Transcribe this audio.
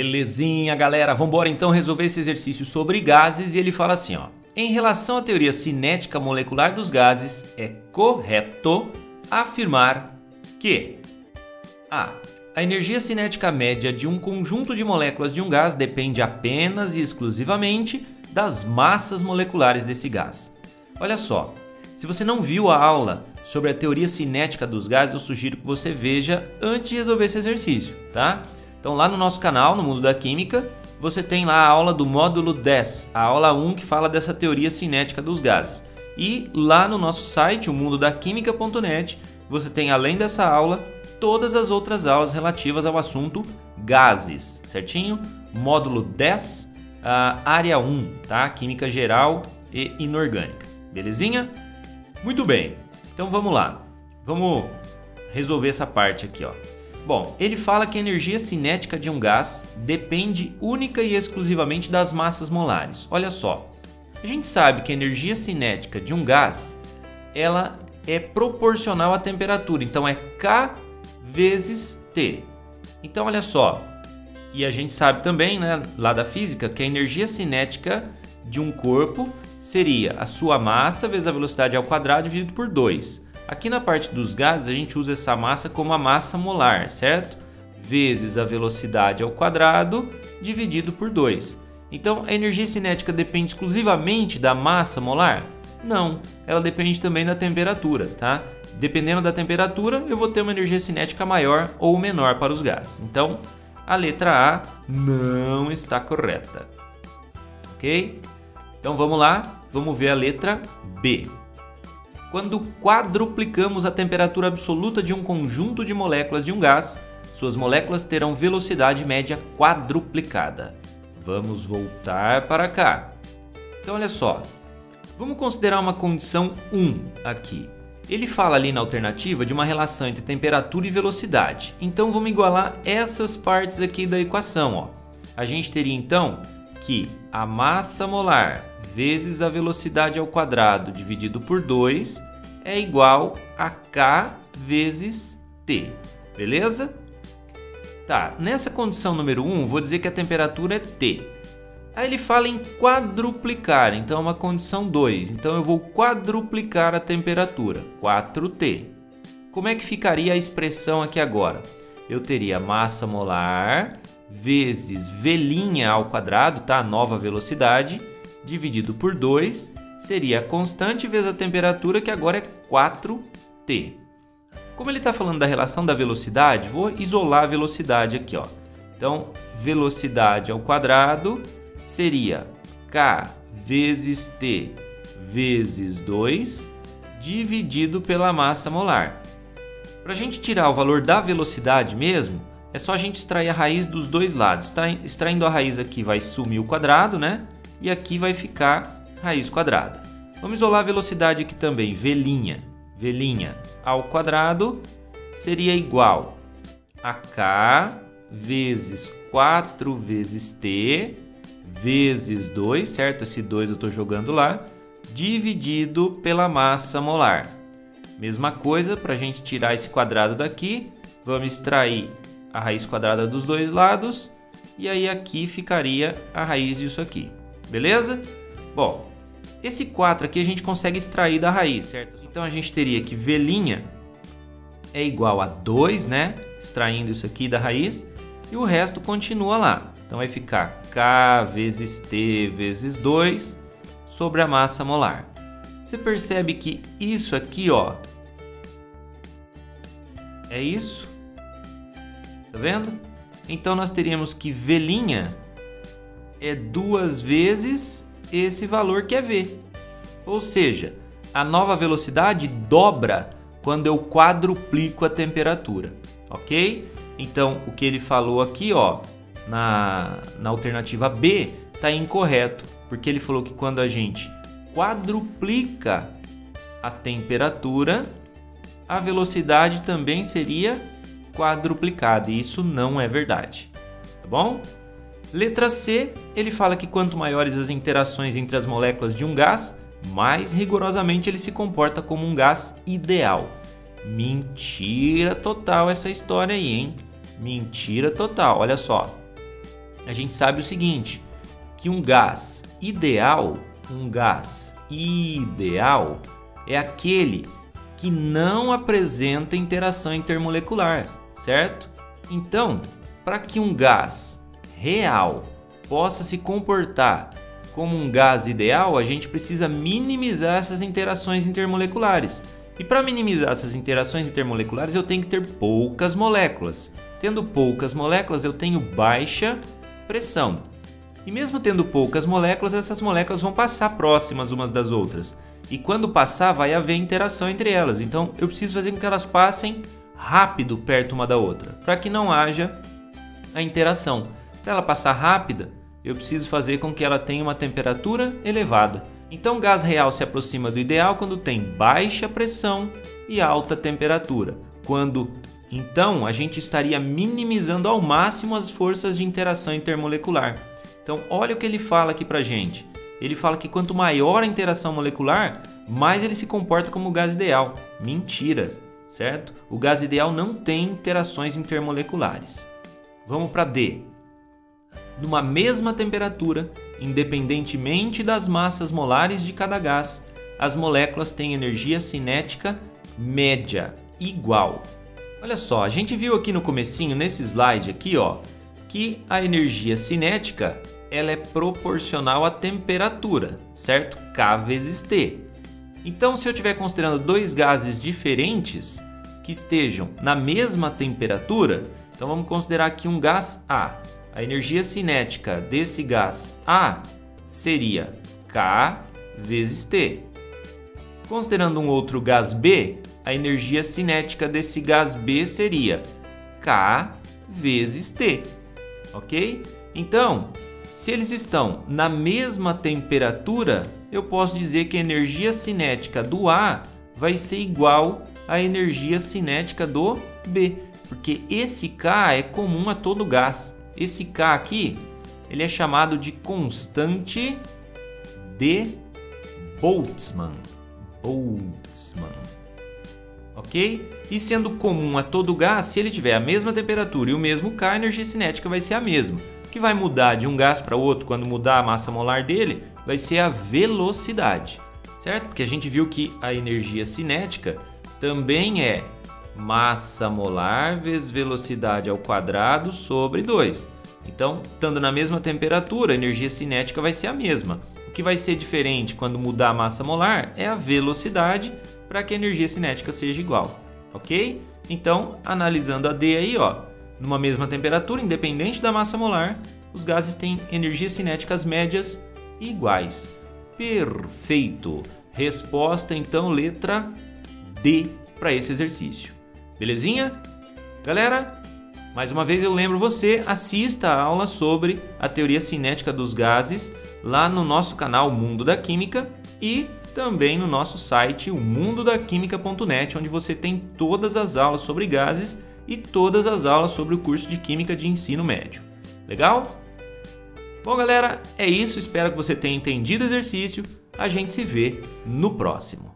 Belezinha, galera. Vamos embora então resolver esse exercício sobre gases e ele fala assim, ó. Em relação à teoria cinética molecular dos gases, é correto afirmar que a energia cinética média de um conjunto de moléculas de um gás depende apenas e exclusivamente das massas moleculares desse gás. Olha só, se você não viu a aula sobre a teoria cinética dos gases, eu sugiro que você veja antes de resolver esse exercício, tá? Então lá no nosso canal, no Mundo da Química, você tem lá a aula do módulo 10, a aula 1 que fala dessa teoria cinética dos gases. E lá no nosso site, o mundodaquimica.net, você tem além dessa aula, todas as outras aulas relativas ao assunto gases, certinho? Módulo 10, área 1, tá? Química geral e inorgânica, belezinha? Muito bem, então vamos lá, vamos resolver essa parte aqui, ó. Bom, ele fala que a energia cinética de um gás depende única e exclusivamente das massas molares. Olha só, a gente sabe que a energia cinética de um gás, ela é proporcional à temperatura, então é K vezes T. Então olha só, e a gente sabe também, né, lá da física, que a energia cinética de um corpo seria a sua massa vezes a velocidade ao quadrado dividido por 2. Aqui na parte dos gases a gente usa essa massa como a massa molar, certo? Vezes a velocidade ao quadrado dividido por 2. Então a energia cinética depende exclusivamente da massa molar? Não, ela depende também da temperatura, tá? Dependendo da temperatura eu vou ter uma energia cinética maior ou menor para os gases. Então a letra A não está correta, ok? Então vamos lá, vamos ver a letra B. Quando quadruplicamos a temperatura absoluta de um conjunto de moléculas de um gás, suas moléculas terão velocidade média quadruplicada. Vamos voltar para cá. Então olha só, vamos considerar uma condição 1 aqui. Ele fala ali na alternativa de uma relação entre temperatura e velocidade. Então vamos igualar essas partes aqui da equação, ó. A gente teria então que a massa molar vezes a velocidade ao quadrado dividido por 2 é igual a K vezes T, beleza? Tá, nessa condição número 1, vou dizer que a temperatura é T. Aí ele fala em quadruplicar, então é uma condição 2. Então eu vou quadruplicar a temperatura, 4T. Como é que ficaria a expressão aqui agora? Eu teria massa molar vezes V' ao quadrado, tá? A nova velocidade, dividido por 2, seria a constante vezes a temperatura, que agora é 4T. Como ele está falando da relação da velocidade, vou isolar a velocidade aqui, ó. Então, velocidade ao quadrado seria K vezes T vezes 2, dividido pela massa molar. Para a gente tirar o valor da velocidade mesmo, é só a gente extrair a raiz dos dois lados. Tá? Extraindo a raiz aqui vai sumir o quadrado, né? E aqui vai ficar raiz quadrada. Vamos isolar a velocidade aqui também, V' ao quadrado seria igual a K vezes 4 vezes T vezes 2, certo? Esse 2 eu estou jogando lá, dividido pela massa molar. Mesma coisa, para a gente tirar esse quadrado daqui, vamos extrair a raiz quadrada dos dois lados e aí aqui ficaria a raiz disso aqui. Beleza? Bom, esse 4 aqui a gente consegue extrair da raiz, certo? Então a gente teria que V' é igual a 2, né? Extraindo isso aqui da raiz. E o resto continua lá. Então vai ficar K vezes T vezes 2 sobre a massa molar. Você percebe que isso aqui, ó, é isso? Tá vendo? Então nós teríamos que V' é 2 vezes esse valor que é V. Ou seja, a nova velocidade dobra quando eu quadruplico a temperatura, ok? Então, o que ele falou aqui, ó, na alternativa B, está incorreto, porque ele falou que quando a gente quadruplica a temperatura, a velocidade também seria quadruplicada, e isso não é verdade, tá bom? Letra C, ele fala que quanto maiores as interações entre as moléculas de um gás, mais rigorosamente ele se comporta como um gás ideal. Mentira total essa história aí, hein? Mentira total, olha só. a gente sabe o seguinte, que um gás ideal é aquele que não apresenta interação intermolecular, certo? Então, para que um gás real possa se comportar como um gás ideal, a gente precisa minimizar essas interações intermoleculares. E para minimizar essas interações intermoleculares, eu tenho que ter poucas moléculas. Tendo poucas moléculas, eu tenho baixa pressão. E mesmo tendo poucas moléculas, essas moléculas vão passar próximas umas das outras. E quando passar, vai haver interação entre elas. Então, eu preciso fazer com que elas passem rápido perto uma da outra, para que não haja a interação. Para ela passar rápida, eu preciso fazer com que ela tenha uma temperatura elevada. Então, o gás real se aproxima do ideal quando tem baixa pressão e alta temperatura. Então, a gente estaria minimizando ao máximo as forças de interação intermolecular. Então, olha o que ele fala aqui pra gente. Ele fala que quanto maior a interação molecular, mais ele se comporta como o gás ideal. Mentira, certo? O gás ideal não tem interações intermoleculares. Vamos para D. Numa mesma temperatura, independentemente das massas molares de cada gás, as moléculas têm energia cinética média igual. Olha só, a gente viu aqui no comecinho, nesse slide aqui, ó, que a energia cinética ela é proporcional à temperatura, certo? K vezes T. Então, se eu estiver considerando dois gases diferentes que estejam na mesma temperatura, então vamos considerar aqui um gás A. A energia cinética desse gás A seria K vezes T. Considerando um outro gás B, a energia cinética desse gás B seria K vezes T. Ok? Então, se eles estão na mesma temperatura, eu posso dizer que a energia cinética do A vai ser igual à energia cinética do B, porque esse K é comum a todo gás. Esse K aqui, ele é chamado de constante de Boltzmann. Ok? E sendo comum a todo gás, se ele tiver a mesma temperatura e o mesmo K, a energia cinética vai ser a mesma. O que vai mudar de um gás para outro quando mudar a massa molar dele vai ser a velocidade, certo? Porque a gente viu que a energia cinética também é massa molar vezes velocidade ao quadrado sobre 2. Então, estando na mesma temperatura, a energia cinética vai ser a mesma. O que vai ser diferente quando mudar a massa molar é a velocidade para que a energia cinética seja igual, ok? Então, analisando a D aí, ó, numa mesma temperatura, independente da massa molar, os gases têm energias cinéticas médias iguais. Perfeito! Resposta, então, letra D para esse exercício. Belezinha? Galera, mais uma vez eu lembro você, assista a aula sobre a teoria cinética dos gases lá no nosso canal Mundo da Química e também no nosso site, o mundodaquimica.net, onde você tem todas as aulas sobre gases e todas as aulas sobre o curso de Química de Ensino Médio. Legal? Bom, galera, é isso. Espero que você tenha entendido o exercício. A gente se vê no próximo.